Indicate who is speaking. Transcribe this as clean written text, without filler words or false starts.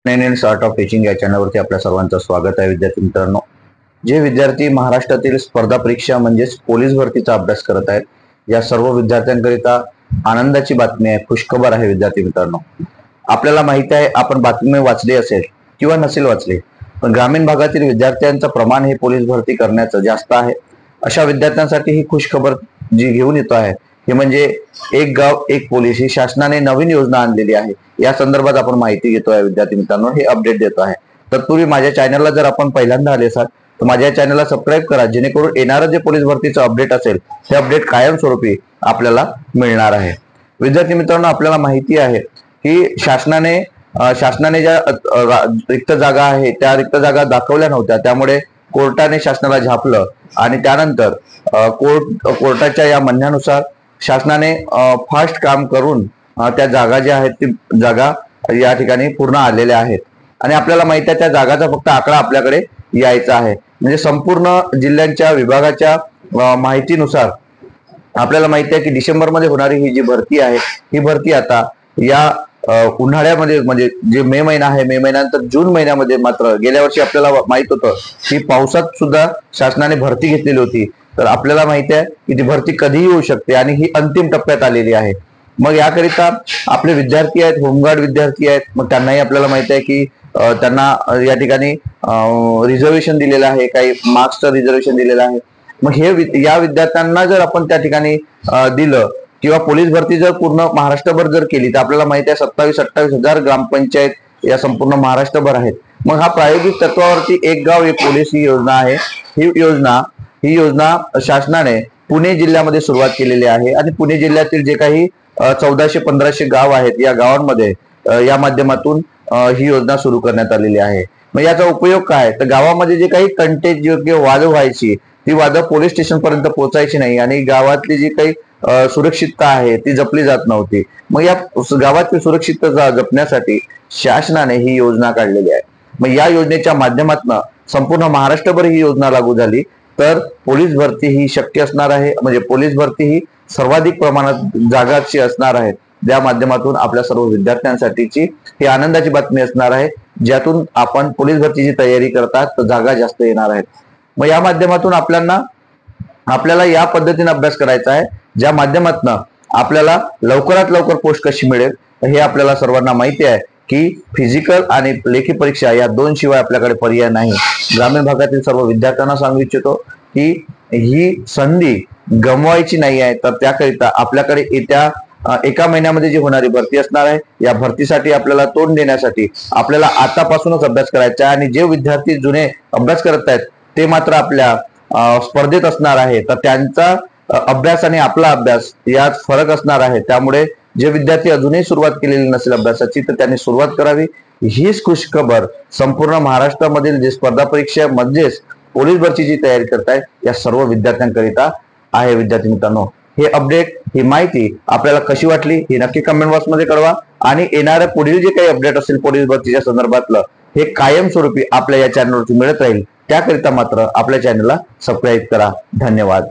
Speaker 1: नेनेन्स art of teaching या चॅनलवरती आपल्या सर्वांचं स्वागत आहे. विद्यार्थी मित्रांनो, जे विद्यार्थी महाराष्ट्रातील स्पर्धा परीक्षा म्हणजेच पोलीस भरतीचा अभ्यास करत आहेत, या सर्व विद्यार्थ्यांकरिता आनंदाची बातमी आहे, खुशखबर आहे. विद्यार्थी मित्रांनो, आपल्याला माहिती आहे, आपण बातमी वाचली असेल किंवा नसेल वाचली, पण ग्रामीण भागातील विद्यार्थ्यांचं प्रमाण हे पोलीस भरती करण्याचं जास्त आहे. अशा विद्यार्थ्यांसाठी ही खुशखबर जी घेऊन येतो आहे हे म्हणजे एक गाव एक पोलीस ही शासनाने नवीन योजना आणलेली आहे. या संदर्भात आपण माहिती घेतोय. विद्यार्थी मित्रांनो, हे अपडेट देतो आहे. तत्पूर्वी माझ्या चॅनलला जर आपण पहिल्यांदा आले असाल तर माझ्या चॅनलला सबस्क्राईब करा, जेणेकरून येणारं जे पोलीस भरतीचं अपडेट असेल ते अपडेट कायमस्वरूपी आपल्याला मिळणार आहे. विद्यार्थी मित्रांनो, आपल्याला माहिती आहे की शासनाने ज्या रिक्त जागा आहे त्या रिक्त जागा दाखवल्या नव्हत्या, त्यामुळे कोर्टाने शासनाला झापलं आणि त्यानंतर कोर्टाच्या या म्हणण्यानुसार शासनाने फास्ट काम करून त्या जागा ज्या आहेत ती जागा या ठिकाणी पूर्ण आलेल्या आहेत. आणि आपल्याला माहिती आहे त्या जागाचा फक्त आकडा आपल्याकडे यायचा आहे. म्हणजे संपूर्ण जिल्ह्यांच्या विभागाच्या माहितीनुसार आपल्याला माहिती आहे की डिसेंबरमध्ये होणारी ही जी भरती आहे ही भरती आता या उन्हाळ्यामध्ये म्हणजे जे मे महिना आहे, मे महिन्यानंतर जून महिन्यामध्ये, मात्र गेल्या वर्षी आपल्याला माहित होतं की पावसात सुद्धा शासनाने भरती घेतलेली होती. तर आपल्याला माहिती आहे की ती भरती कधीही होऊ शकते आणि ही अंतिम टप्प्यात आलेली आहे. मग याकरिता आपले विद्यार्थी आहेत, होमगार्ड विद्यार्थी आहेत, मग त्यांनाही आपल्याला माहिती आहे की त्यांना या ठिकाणी रिझर्वेशन दिलेलं आहे, काही मार्क्सचं रिझर्वेशन दिलेलं आहे. मग हे या विद्यार्थ्यांना जर आपण त्या ठिकाणी दिलं किंवा पोलीस भरती जर पूर्ण महाराष्ट्रभर जर केली तर आपल्याला माहिती आहे 27-28 हजार ग्रामपंचायत या संपूर्ण महाराष्ट्रभर आहेत. मग हा प्रायोगिक तत्वावरती एक गाव एक पोलीस ही योजना आहे. ही योजना शासनाने पुणे जिल्ह्यामध्ये सुरुवात केलेली आहे आणि पुणे जिल्ह्यातील जे काही 1400-1500 गाव आहेत या गावांमध्ये या माध्यमातून ही योजना सुरू करण्यात आलेली आहे. मग याचा उपयोग काय, तर गावामध्ये जे काही कंटेंट योग्य वाद व्हायची ती वाद पोलीस स्टेशन पर्यंत पोहोचायची नाही आणि गावातली जी काही सुरक्षितता आहे ती जपली जात नव्हती. मग या गावातली सुरक्षितता जपण्यासाठी शासनाने ही योजना काढलेली आहे. मग या योजनेच्या माध्यमातून संपूर्ण महाराष्ट्रभर ही योजना लागू झाली तर पोलीस भरती ही शक्य असणार आहे. म्हणजे पोलीस भरती ही सर्वाधिक प्रमाणात जागाची असणार आहे, ज्या माध्यमातून आपल्या सर्व विद्यार्थ्यांसाठीची ही आनंदाची बातमी असणार आहे, ज्यातून आपण पोलीस भरतीची तयारी करतात तर जागा जास्त येणार आहेत. मग या माध्यमातून आपल्याला या पद्धतीने अभ्यास करायचा आहे, ज्या माध्यमातून आपल्याला लवकरात लवकर पोस्ट कशी मिळेल. हे आपल्याला सर्वांना माहिती आहे की फिजिकल आणि लेखी परीक्षा या दोन शिवाय आपल्याकडे पर्याय नाही. ग्रामीण भागातील सर्व विद्यार्थ्यांना सांगू इच्छितो की ही संधी गमवायची नाही आहे. तर त्याकरिता आपल्याकडे येत्या एका महिन्यामध्ये जी होणारी भरती असणार आहे, या भरतीसाठी आपल्याला तोंड देण्यासाठी आपल्याला आतापासूनच अभ्यास करायचा आहे. आणि जे विद्यार्थी जुने अभ्यास करत आहेत ते मात्र आपल्या स्पर्धेत असणार आहे, तर त्यांचा अभ्यास आणि आपला अभ्यास यात फरक असणार आहे. त्यामुळे जे विद्यार्थी अजूनही सुरुवात केलेली नसेल अभ्यासाची तर त्यांनी सुरुवात करावी. हीच खुशखबर संपूर्ण महाराष्ट्रामधील जे स्पर्धा परीक्षा म्हणजेच पोलीस भरतीची तयारी करताय या सर्व विद्यार्थ्यांकरिता आहे. विद्यार्थी मित्रांनो, हे अपडेट, ही माहिती आपल्याला कशी वाटली ही नक्की कमेंट बॉक्स मध्ये कळवा. आणि येणाऱ्या पुढील जे काही अपडेट असेल पोलीस भरतीच्या संदर्भातलं हे कायमस्वरूपी आपल्या या चॅनलवरती मिळत राहील. त्याकरिता मात्र आपल्या चॅनलला सबस्क्राईब करा. धन्यवाद.